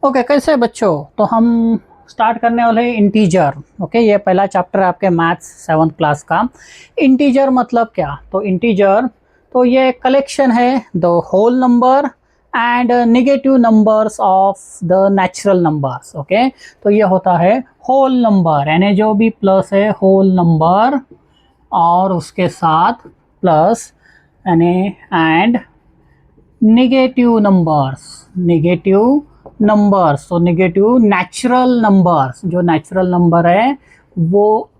Okay, कैसे बच्चों? तो हम स्टार्ट करने वाले हैं इंटीजर। ओके, ये पहला चैप्टर है आपके मैथ्स 7th क्लास का। इंटीजर मतलब क्या? तो इंटीजर तो ये कलेक्शन है the whole number and negative numbers of the natural numbers. Okay, तो ये होता है होल नंबर, यानी जो भी प्लस है होल नंबर और उसके साथ प्लस यानी एंड नेगेटिव नंबर्स तो नेगेटिव नेचुरल नंबर्स, जो नेचुरल नंबर है वो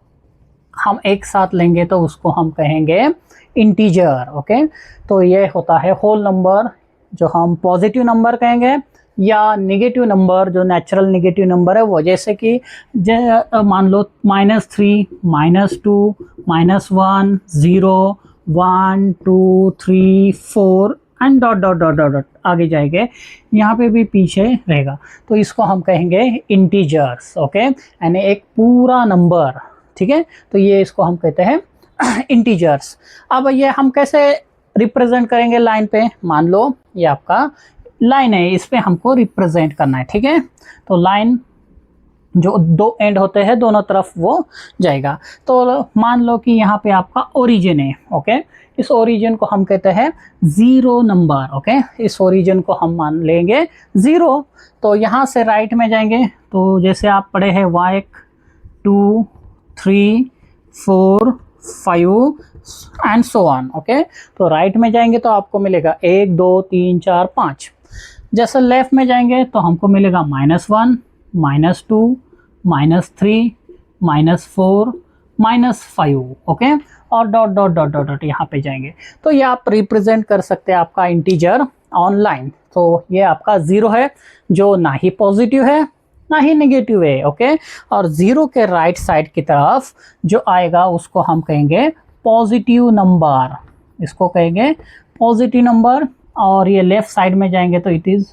हम एक साथ लेंगे तो उसको हम कहेंगे इंटीजर। ओके, तो ये होता है होल नंबर जो हम पॉजिटिव नंबर कहेंगे, या नेगेटिव नंबर जो नेचुरल नेगेटिव नंबर है वो, जैसे कि मान लो -3, -2, -1, 0, 1, 2, 3, 4 and dot dot dot dot dot आगे जाएंगे, यहाँ पे भी पीछे रहेगा, तो इसको हम कहेंगे इंटीजर्स। ओके, यानी एक पूरा नंबर। ठीक है, तो ये इसको हम कहते हैं इंटीजर्स। अब ये हम कैसे रिप्रेजेंट करेंगे लाइन पे? मान लो ये आपका लाइन है, इस पे हमको रिप्रेजेंट करना है। ठीक है, तो लाइन जो दो एंड होते हैं दोनों तरफ वो जाएगा। तो मान लो कि यहाँ पे आपका ओरिजिन है। ओके, इस ओरिजिन को हम कहते हैं ज़ीरो नंबर। ओके, इस ओरिजिन को हम मान लेंगे ज़ीरो। तो यहाँ से राइट में जाएंगे, तो जैसे आप पढ़े हैं 1, 2, 3, 4, 5 एंड सो ऑन। ओके, तो राइट में जाएंगे तो आपको मिलेगा 1, 2, 3, 4, 5। जैसे लेफ्ट में जाएंगे तो हमको मिलेगा -1, -2, -3, -4, -5। ओके, और dot dot dot dot dot यहाँ पे जाएंगे, तो ये आप रिप्रेजेंट कर सकते हैं आपका इंटीजर ऑनलाइन। तो ये आपका ज़ीरो है जो ना ही पॉजिटिव है ना ही नेगेटिव है। ओके, और ज़ीरो के राइट साइड की तरफ जो आएगा उसको हम कहेंगे पॉजिटिव नंबर, इसको कहेंगे पॉजिटिव नंबर। और ये लेफ्ट साइड में जाएंगे तो इट इज़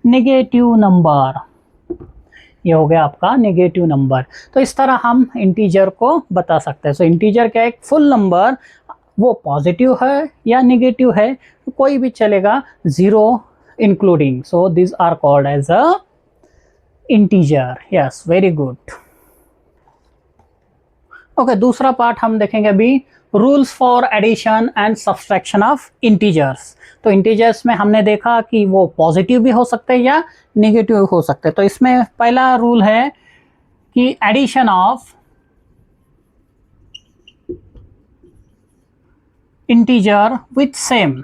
नेगेटिव नंबर, ये हो गया आपका नेगेटिव नंबर। तो इस तरह हम इंटीजर को बता सकते हैं। सो इंटीजर क्या है? एक फुल नंबर, वो पॉजिटिव है या नेगेटिव है कोई भी चलेगा, zero including. So this are called as a integer. Yes, very good. Okay, दूसरा पार्ट हम देखेंगे अभी, rules for addition and subtraction of integers. तो इंटीजर्स में हमने देखा कि वो पॉजिटिव भी हो सकते हैं या नेगेटिव हो सकते हैं। तो इसमें पहला रूल है कि addition of integer with same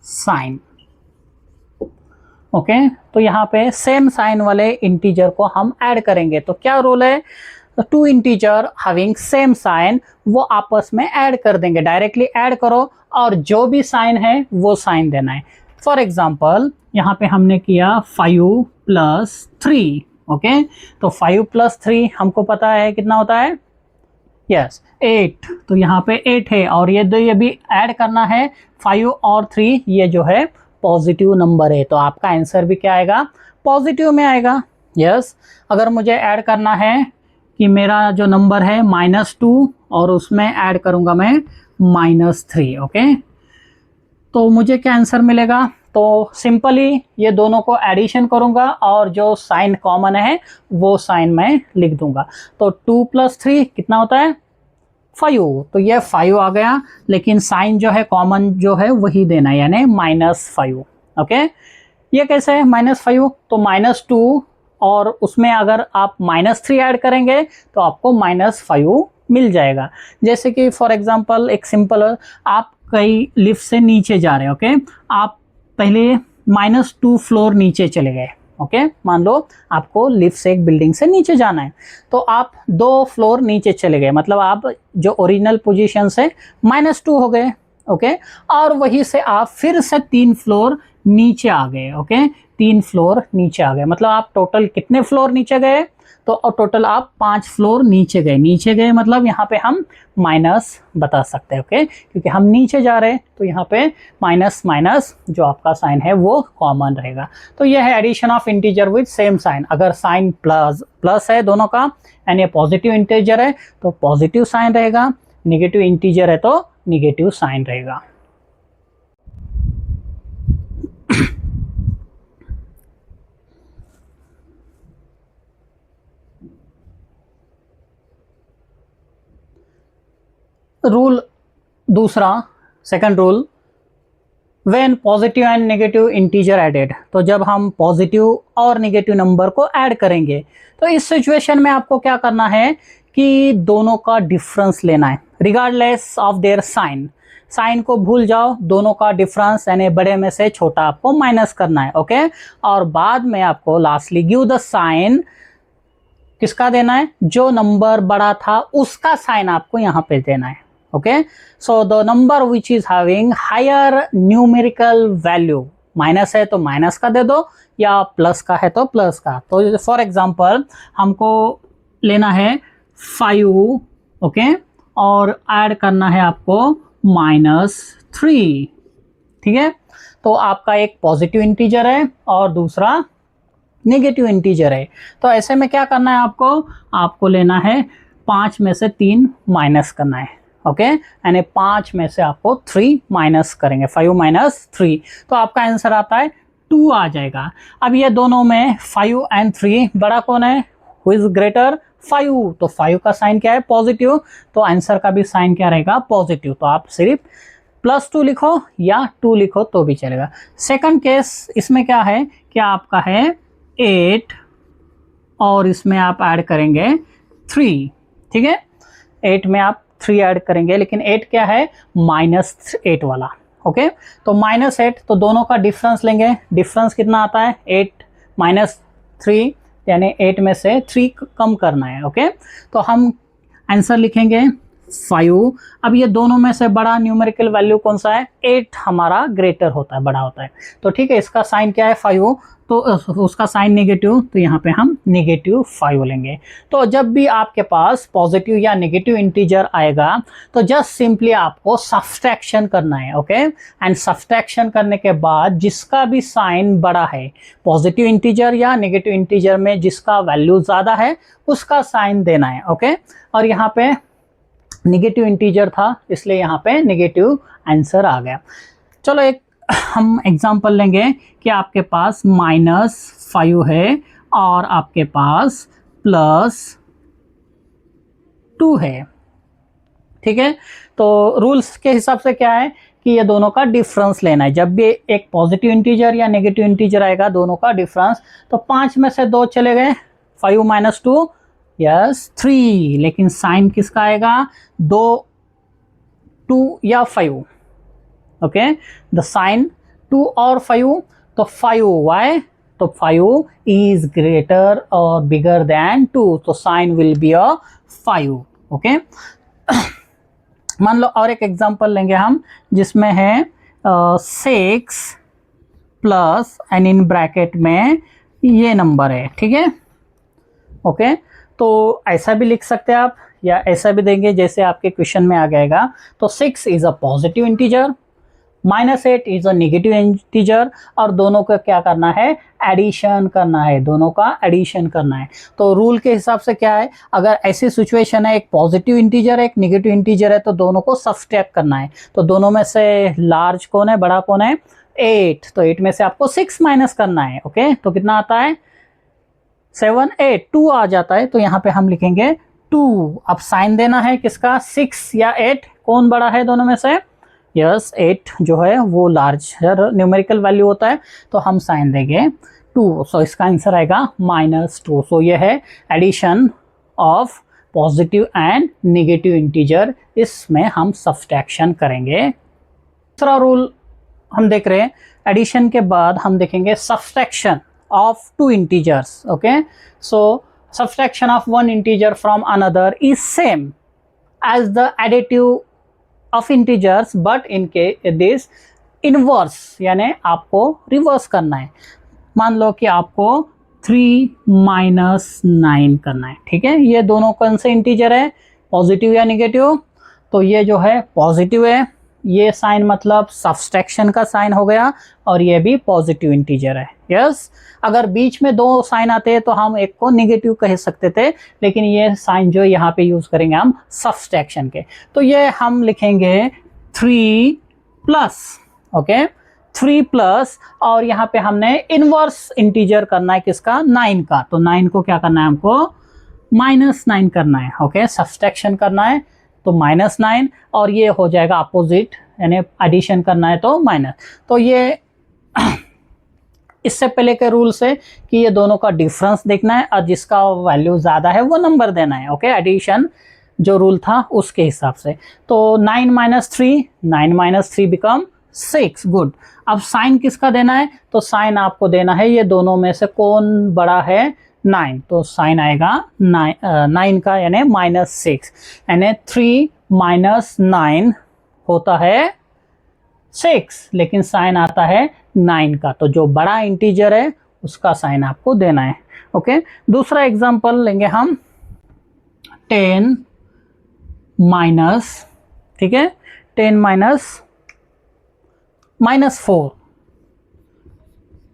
sign. Okay, तो यहाँ पे सेम साइन वाले इंटीजर को हम ऐड करेंगे। तो क्या रूल है? Two integer having same sign वो आपस में ऐड कर देंगे, डायरेक्टली ऐड करो और जो भी साइन है वो साइन देना है। फॉर एग्जांपल यहाँ पे हमने किया 5 + 3। ओके, तो 5 + 3 हमको पता है कितना होता है? यस, 8। तो यहाँ पे 8 है और ये भी ऐड करना है 5 और 3, ये जो है पॉजिटिव नंबर है, तो आपका आंसर भी क्या आएगा? पॉजिटिव में आएगा। यस, अगर मुझे ऐड करना है कि मेरा जो नंबर है -2 और उसमें ऐड करूंगा मैं -3। ओके, तो मुझे क्या आंसर मिलेगा? तो सिंपली ये दोनों को एडिशन करूंगा और जो साइन कॉमन है वो साइन मैं लिख दूंगा। तो 2 + 3 कितना होता है? 5। तो ये 5 आ गया, लेकिन साइन जो है कॉमन जो है वही देना है, यानी -5। ओके, ये कैसे है -5? तो -2 और उसमें अगर आप -3 ऐड करेंगे तो आपको -5 मिल जाएगा। जैसे कि फॉर एग्जांपल एक सिंपल, आप कहीं लिफ्ट से नीचे जा रहे हैं। ओके, आप पहले -2 फ्लोर नीचे चले गए। ओके, मान लो आपको लिफ्ट से एक बिल्डिंग से नीचे जाना है, तो आप 2 फ्लोर नीचे चले गए, मतलब आप जो ओरिजिनल पोजीशन से -2 हो गए। ओके, और वहीं से आप फिर से 3 फ्लोर नीचे आ गए। ओके, 3 फ्लोर नीचे आ गए, मतलब आप टोटल कितने फ्लोर नीचे गए? तो टोटल आप 5 फ्लोर नीचे गए मतलब यहाँ पे हम माइनस बता सकते हैं। ओके, क्योंकि हम नीचे जा रहे हैं तो यहाँ पे माइनस माइनस जो आपका साइन है वो कॉमन रहेगा। तो यह है addition of integer with same sign. अगर साइन प्लस है दोनों का, यानी पॉजिटिव इंटीजर है तो पॉजिटिव साइन रहेगा, नेगेटिव इंटीजर है तो नेगेटिव साइन रहेगा। रूल दूसरा, second rule, when positive and negative integer added, तो जब हम पॉजिटिव और नेगेटिव नंबर को ऐड करेंगे तो इस सिचुएशन में आपको क्या करना है कि दोनों का डिफरेंस लेना है regardless of their sign. Sign को भूल जाओ, दोनों का डिफरेंस यानी बड़े में से छोटा आपको माइनस करना है, ओके। और बाद में आपको लास्टली गिव द साइन, किसका देना है, जो नंबर बड़ा था उसका साइन आपको यहाँ पे देना है, okay. So the number which is having higher numerical value, minus है तो माइनस का दे दो या प्लस का है तो प्लस का। तो फॉर एग्जांपल हमको लेना है 5, ओके, और ऐड करना है आपको -3, ठीक है। तो आपका एक पॉजिटिव इंटीजर है और दूसरा नेगेटिव इंटीजर है। तो ऐसे में क्या करना है आपको लेना है 5 में से 3 माइनस करना है, ओके, यानी 5 में से आपको 3 माइनस करेंगे, 5 - 3, तो आपका आंसर आता है 2 आ जाएगा। अब ये दोनों में 5 और 3 बड़ा कौन है, हु इज ग्रेटर, 5, तो 5 का साइन क्या है, पॉजिटिव, तो आंसर का भी साइन क्या रहेगा, पॉजिटिव। तो आप सिर्फ +2 लिखो या 2 लिखो तो भी चलेगा। सेकंड केस, इसमें क्या है कि आपका है 8 और इसमें आप ऐड करेंगे 3, ठीक है। 8 में आप 3 ऐड करेंगे, लेकिन 8 क्या है, -8 वाला, ओके। तो -8, तो दोनों का डिफरेंस लेंगे, डिफरेंस कितना आता है, 8 - 3, यानी 8 में से 3 कम करना है, ओके। तो हम आंसर लिखेंगे 5। अब ये दोनों में से बड़ा न्यूमेरिकल वैल्यू कौन सा है, 8 हमारा ग्रेटर होता है, बड़ा होता है, तो ठीक है, इसका साइन क्या है 5, तो उसका साइन नेगेटिव, तो यहाँ पे हम -5 लेंगे। तो जब भी आपके पास पॉजिटिव या नेगेटिव इंटीजर आएगा तो जस्ट सिंपली आपको सब्सट्रैक्शन करना है, ओके। एंड सब्सट्रैक्शन करने के बाद जिसका भी साइन बड़ा है, पॉजिटिव इंटीजर या नेगेटिव इंटीजर में जिसका वैल्यू ज़्यादा है उसका साइन देना है, ओके। और यहाँ पे नेगेटिव इंटीजर था इसलिए यहाँ पे नेगेटिव आंसर आ गया। चलो एक हम एग्जांपल लेंगे कि आपके पास -5 है और आपके पास +2 है, ठीक है। तो रूल्स के हिसाब से क्या है कि ये दोनों का डिफरेंस लेना है। जब भी एक पॉजिटिव इंटीजर या नेगेटिव इंटीजर आएगा, दोनों का डिफरेंस, तो 5 में से 2 चले गए, 5 - 2 यस 3, लेकिन साइन किसका आएगा, 2 या 5, ओके। द साइन 2 और 5, तो 5 वाई, तो 5 इज ग्रेटर और बिगर देन 2, तो sign will be a 5, okay. मान लो और एक एग्जांपल लेंगे हम जिसमें है 6 प्लस एंड इन ब्रैकेट में ये नंबर है, ठीक है, ओके। तो ऐसा भी लिख सकते हैं आप या ऐसा भी देंगे जैसे आपके क्वेश्चन में आ जाएगा। तो 6 is a positive integer, -8 is a negative integer, और दोनों का क्या करना है, एडिशन करना है, दोनों का एडिशन करना है। तो रूल के हिसाब से क्या है, अगर ऐसी सिचुएशन है एक पॉजिटिव इंटीजर है एक नेगेटिव इंटीजर है तो दोनों को सब्सट्रैक्ट करना है। तो दोनों में से लार्ज कौन है, बड़ा कौन है, 8, तो 8 में से आपको 6 माइनस करना है, ओके। तो कितना आता है, 7 8 2 आ जाता है, तो यहाँ पे हम लिखेंगे 2। अब साइन देना है किसका, 6 या 8, कौन बड़ा है दोनों में से, यस 8 जो है वो लार्जर न्यूमेरिकल वैल्यू होता है, तो हम साइन देंगे 2। सो इसका आंसर आएगा -2। सो ये है addition of positive and negative integer, इसमें हम सब्सट्रैक्शन करेंगे। दूसरा रूल हम देख रहे हैं, एडिशन के बाद हम देखेंगे subtraction of 2 integers, okay. So subtraction of one integer from another is same as the additive of integers, but in case this inverse, यानी आपको रिवर्स करना है। मान लो कि आपको 3 - 9 करना है, ठीक है। ये दोनों कौन से इंटीजर है, पॉजिटिव या नेगेटिव, तो ये जो है पॉजिटिव है, ये साइन मतलब सब्सट्रैक्शन का साइन हो गया, और ये भी पॉजिटिव इंटीजर है, यस। अगर बीच में 2 साइन आते हैं तो हम एक को नेगेटिव कह सकते थे, लेकिन ये साइन जो यहाँ पे यूज करेंगे हम सब्सट्रैक्शन के, तो ये हम लिखेंगे 3+, ओके, 3+, और यहाँ पे हमने इनवर्स इंटीजर करना है किसका, 9 का, तो 9 को क्या करना है हमको, -9 करना है, ओके, सब्सट्रैक्शन करना है तो -9, और ये हो जाएगा अपोजिट, यानी एडिशन करना है तो माइनस। तो ये इससे पहले के रूल से कि ये दोनों का डिफरेंस देखना है और जिसका वैल्यू ज़्यादा है वो नंबर देना है। ओके, एडिशन जो रूल था उसके हिसाब से। तो 9 - 3 बिकम 6। गुड। अब साइन किसका देना है? तो साइन आपको देना है ये दोनों में से कौन बड़ा है? 9। तो साइन आएगा 9 का, यानी -6, यानी 3 - 9 होता है 6, लेकिन साइन आता है 9 का। तो जो बड़ा इंटीजर है उसका साइन आपको देना है। ओके, दूसरा एग्जांपल लेंगे हम, 10 माइनस, ठीक है, 10 माइनस 4,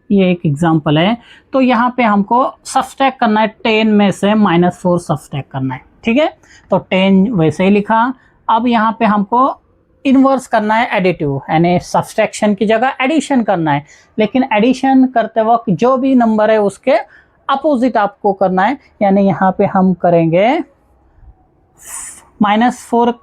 ये एक एग्जांपल है। तो यहाँ पे हमको सबट्रैक्ट करना है, 10 में से -4 सबट्रैक्ट करना है, ठीक है। तो 10 वैसे ही लिखा। अब यहाँ पे हमको इन्वर्स करना है एडिटिव, यानी सब्सट्रैक्शन की जगह एडिशन करना है, लेकिन एडिशन करते वक्त जो भी नंबर है उसके अपोजिट आपको करना है। यानी यहाँ पे हम करेंगे -4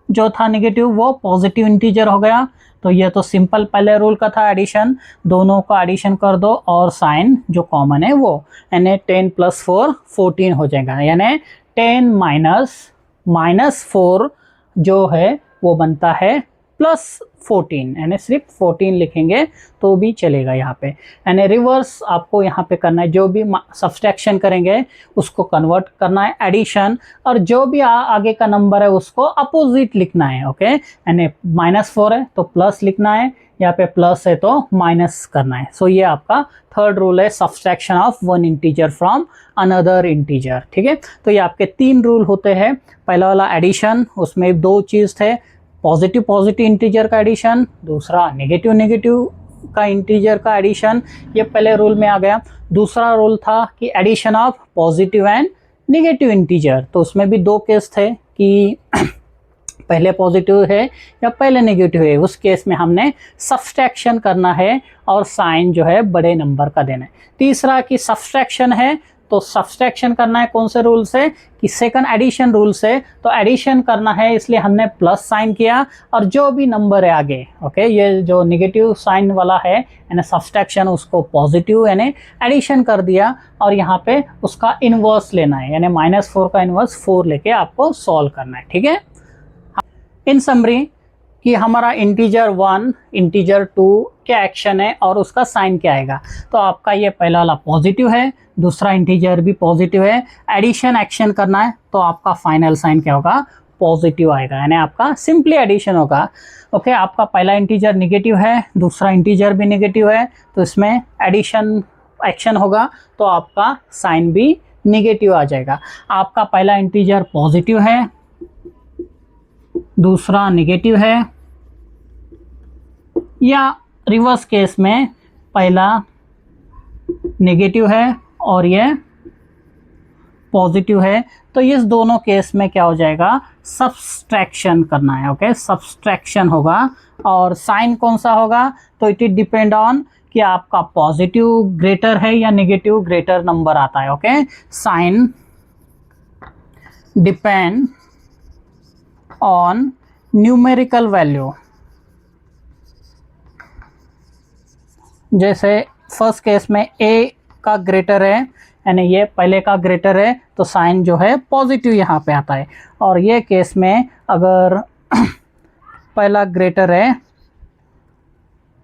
जो था नेगेटिव वो पॉजिटिव इंटीजर हो गया। तो ये तो सिंपल पहले रूल का था, एडिशन, दोनों का एडिशन कर दो और साइन जो कॉमन है वो, यानी 10 + 4 14 हो जाएगा। यानी 10 - 4 जो है वो बनता है +14, यानी सिर्फ 14 लिखेंगे तो भी चलेगा यहाँ पे। यानी रिवर्स आपको यहाँ पे करना है, जो भी सब्सट्रैक्शन करेंगे उसको कन्वर्ट करना है एडिशन, और जो भी आगे का नंबर है उसको अपोजिट लिखना है। ओके, यानी -4 है तो प्लस लिखना है, यहाँ पे प्लस है तो माइनस करना है। सो ये आपका थर्ड रूल है, subtraction of one integer from another integer, ठीक है। तो ये आपके 3 रूल होते हैं। पहला वाला एडिशन, उसमें 2 चीज़ थे, पॉजिटिव इंटीजर का एडिशन, दूसरा नेगेटिव का इंटीजर का एडिशन, ये पहले रूल में आ गया। दूसरा रूल था कि addition of positive and negative integer, तो उसमें भी 2 केस थे कि पहले पॉजिटिव है या पहले नेगेटिव है। उस केस में हमने सब्सट्रैक्शन करना है और साइन जो है बड़े नंबर का देना है। तीसरा कि सब्सट्रैक्शन है तो सब्सट्रैक्शन करना है कौन से रूल से? कि सेकंड एडिशन रूल से। तो एडिशन करना है इसलिए हमने प्लस साइन किया, और जो भी नंबर है आगे, ओके, ये जो नेगेटिव साइन वाला है यानी सब्सट्रैक्शन, उसको पॉजिटिव यानी एडिशन कर दिया, और यहाँ पे उसका इनवर्स लेना है, यानी -4 का इनवर्स 4 लेके आपको सॉल्व करना है, ठीक है। इन समरी कि हमारा इंटीजर 1 इंटीजर 2 क्या एक्शन है और उसका साइन क्या आएगा। तो आपका ये पहला वाला पॉजिटिव है, दूसरा इंटीजर भी पॉजिटिव है, एडिशन एक्शन करना है तो आपका फाइनल साइन क्या होगा? पॉजिटिव आएगा, यानी आपका सिंपली एडिशन होगा। ओके, आपका पहला इंटीजर नेगेटिव है, दूसरा इंटीजर भी नेगेटिव है, तो इसमें एडिशन एक्शन होगा तो आपका साइन भी नेगेटिव आ जाएगा। आपका पहला इंटीजर पॉजिटिव है, दूसरा नेगेटिव है, या रिवर्स केस में पहला नेगेटिव है और ये पॉजिटिव है, तो इस दोनों केस में क्या हो जाएगा? सब्सट्रैक्शन करना है। ओके, सब्सट्रैक्शन होगा, और साइन कौन सा होगा? तो इट डिपेंड ऑन कि आपका पॉजिटिव ग्रेटर है या नेगेटिव ग्रेटर नंबर आता है। Okay, sign depend on numerical value. जैसे फर्स्ट केस में a का ग्रेटर है, यानी ये पहले का ग्रेटर है तो साइन जो है पॉजिटिव यहाँ पे आता है, और ये केस में अगर पहला ग्रेटर है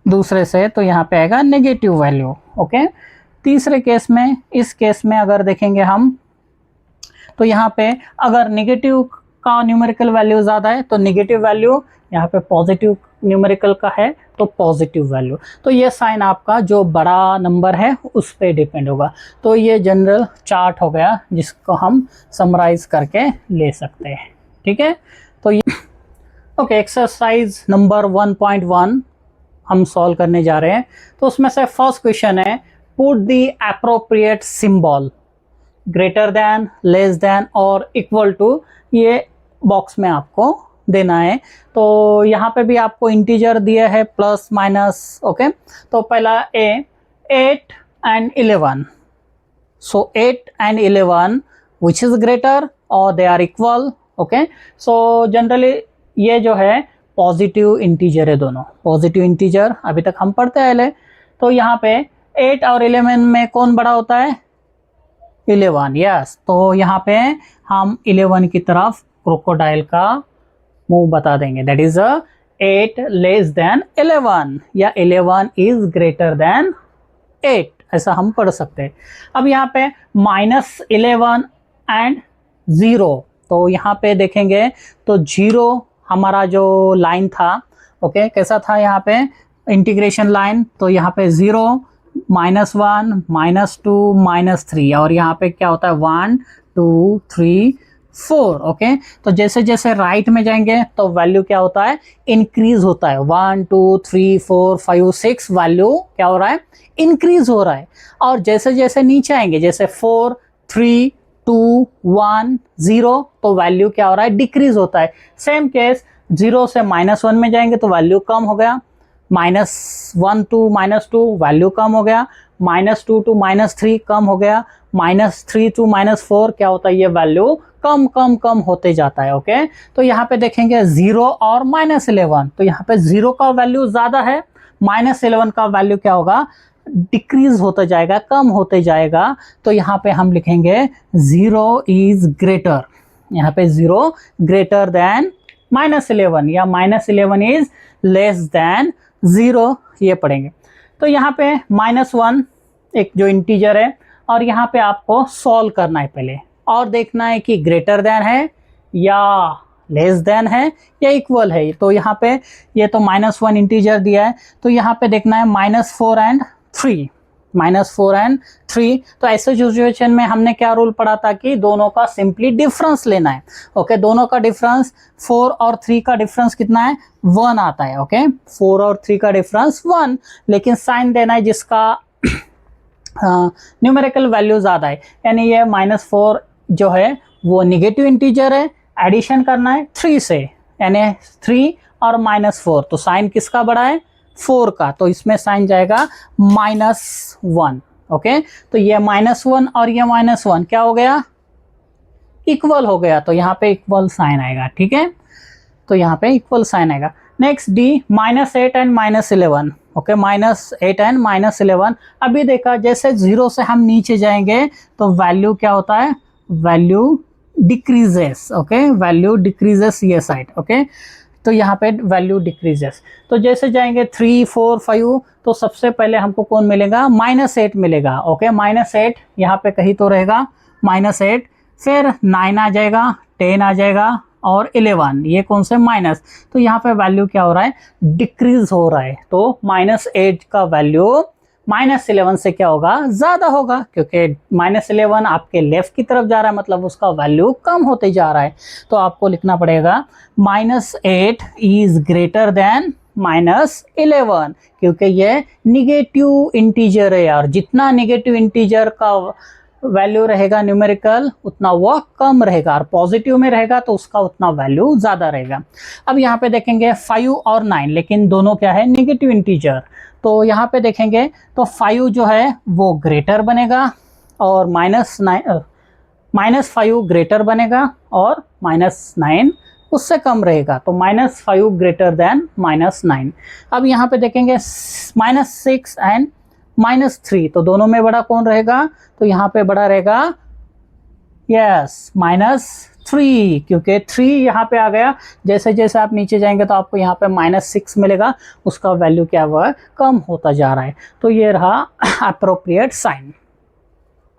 दूसरे से तो यहाँ पे आएगा नेगेटिव वैल्यू। ओके, तीसरे केस में, इस केस में अगर देखेंगे हम तो यहाँ पे अगर नेगेटिव का न्यूमेरिकल वैल्यू ज़्यादा है तो नेगेटिव वैल्यू, यहाँ पे पॉजिटिव न्यूमेरिकल का है तो पॉजिटिव वैल्यू। तो ये साइन आपका जो बड़ा नंबर है उस पर डिपेंड होगा। तो ये जनरल चार्ट हो गया जिसको हम समराइज करके ले सकते हैं, ठीक है। तो ये ओके, एक्सरसाइज नंबर 1.1 हम सॉल्व करने जा रहे हैं। तो उसमें से फर्स्ट क्वेश्चन है, put the appropriate symbol greater than, less than और इक्वल टू, ये बॉक्स में आपको देना है। तो यहाँ पे भी आपको इंटीजर दिया है प्लस माइनस। ओके, तो पहला A 8 and 11, so 8 and 11 which is greater और they are equal. Okay. So generally ये जो है पॉजिटिव इंटीजर है, दोनों पॉजिटिव इंटीजर अभी तक हम पढ़ते आए। तो यहाँ पे 8 और 11 में कौन बड़ा होता है? 11, यस। तो यहाँ पे हम 11 की तरफ क्रोकोडाइल का मुंह बता देंगे, दैट इज 8 लेस देन 11 या 11 इज ग्रेटर देन 8, ऐसा हम पढ़ सकते हैं। अब यहाँ पे -11 एंड 0, तो यहाँ पे देखेंगे तो 0 हमारा जो लाइन था, ओके, कैसा था यहाँ पे इंटीग्रेशन लाइन, तो यहाँ पे 0, -1, -2, -3, और यहाँ पे क्या होता है 1 2 3 4, ओके। तो जैसे जैसे राइट में जाएंगे तो वैल्यू क्या होता है? इंक्रीज होता है। 1 2 3 4 5 6 वैल्यू क्या हो रहा है? इंक्रीज हो रहा है। और जैसे जैसे नीचे आएंगे, जैसे 4 3 2 1 0, तो वैल्यू क्या हो रहा है? डिक्रीज होता है। सेम केस 0 से -1 में जाएंगे तो वैल्यू कम हो गया, -1 टू -2 वैल्यू कम हो गया, -2 टू -3 कम हो गया, -3 टू -4 क्या होता है? ये वैल्यू कम कम कम होते जाता है, ओके। तो यहाँ पे देखेंगे 0 और -11, तो यहाँ पे 0 का वैल्यू ज्यादा है, -11 का वैल्यू क्या होगा? डिक्रीज होता जाएगा, कम होते जाएगा। तो यहाँ पे हम लिखेंगे 0 इज ग्रेटर, यहाँ पे 0 ग्रेटर देन -11 या -11 इज लेस देन 0, ये पढ़ेंगे। तो यहाँ पे -1 एक जो इंटीजर है, और यहाँ पे आपको सॉल्व करना है पहले, और देखना है कि ग्रेटर देन है या लेस देन है या इक्वल है। तो यहाँ पे ये तो -1 इंटीजर दिया है, तो यहाँ पे देखना है -4 एंड 3, -4 एंड 3। तो ऐसे सिचुएशन में हमने क्या रूल पढ़ा था कि दोनों का सिंपली डिफरेंस लेना है, ओके। दोनों का डिफरेंस 4 और 3 का डिफरेंस कितना है? 1 आता है, ओके। 4 और 3 का डिफरेंस 1, लेकिन साइन देना है जिसका न्यूमेरिकल वैल्यू ज्यादा है, यानी ये -4 जो है वो निगेटिव इंटीजर है, एडिशन करना है 3 से, यानी 3 और -4, तो साइन किसका बड़ा है? 4 का, तो इसमें साइन जाएगा -1, ओके। तो ये -1 और ये -1 क्या हो गया? इक्वल हो गया, तो यहाँ पे इक्वल साइन आएगा, ठीक है। तो यहाँ पे इक्वल साइन आएगा। Next D, -8 and -11, okay. -8 and -11, अभी देखा जैसे 0 से हम नीचे जाएंगे तो वैल्यू क्या होता है? Value decreases, okay, value decreases ये साइड, ओके। तो यहाँ पे वैल्यू डिक्रीजेस, तो जैसे जाएंगे 3 4 5, तो सबसे पहले हमको कौन मिलेगा? -8 मिलेगा, ओके। -8 यहाँ पे कहीं तो रहेगा, -8, फिर 9 आ जाएगा, 10 आ जाएगा, और 11, ये कौन से? माइनस। तो यहाँ पे वैल्यू क्या हो रहा है? डिक्रीज हो रहा है। तो -8 का वैल्यू -11 से क्या होगा? ज्यादा होगा, क्योंकि -11 आपके लेफ्ट की तरफ जा रहा है, मतलब उसका वैल्यू कम होते जा रहा है। तो आपको लिखना पड़ेगा -8 इज ग्रेटर देन -11, क्योंकि ये निगेटिव इंटीजर है यार। जितना निगेटिव इंटीजर का वैल्यू रहेगा न्यूमेरिकल, उतना वो कम रहेगा, और पॉजिटिव में रहेगा तो उसका उतना वैल्यू ज्यादा रहेगा। अब यहाँ पे देखेंगे 5 और 9, लेकिन दोनों क्या है? Negative integer. तो यहाँ पे देखेंगे तो 5 जो है वो ग्रेटर बनेगा, और -5 ग्रेटर बनेगा, और -9 उससे कम रहेगा, तो -5 ग्रेटर देन -9। अब यहाँ पे देखेंगे -6 एंड -3, तो दोनों में बड़ा कौन रहेगा? तो यहाँ पे बड़ा रहेगा, यस, -3, क्योंकि 3 यहाँ पे आ गया। जैसे जैसे आप नीचे जाएंगे तो आपको यहाँ पे -6 मिलेगा, उसका वैल्यू क्या हुआ? कम होता जा रहा है। तो ये रहा अप्रोप्रिएट साइन।